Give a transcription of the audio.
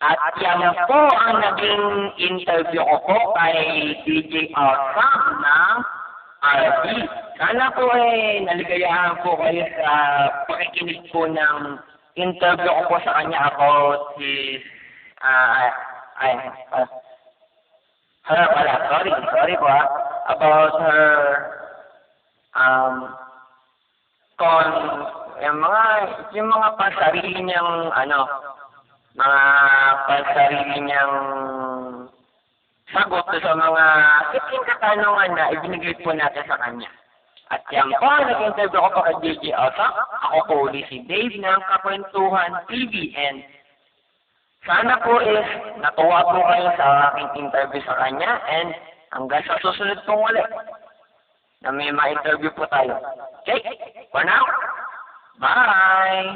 At yan po ang naging interview ko po kay DJ Awesome ng RB. Sana po naligayahan po kayo sa pakikinig po ng interview ko po sa kanya about his, sorry po about her, yung mga pansarili niyang, mga pansarili niyang sagot sa mga simpleng katanungan na ibinigay po natin sa kanya. At yan po, nag-interview ko pa kay DJ Awesome. Ako po ulit si Dave ng Kakwentuhan TV, and sana po natuwa po kayo sa aking interview sa kanya, and hanggang sa susunod pong ulit na may ma-interview po tayo. Okay? For now, bye!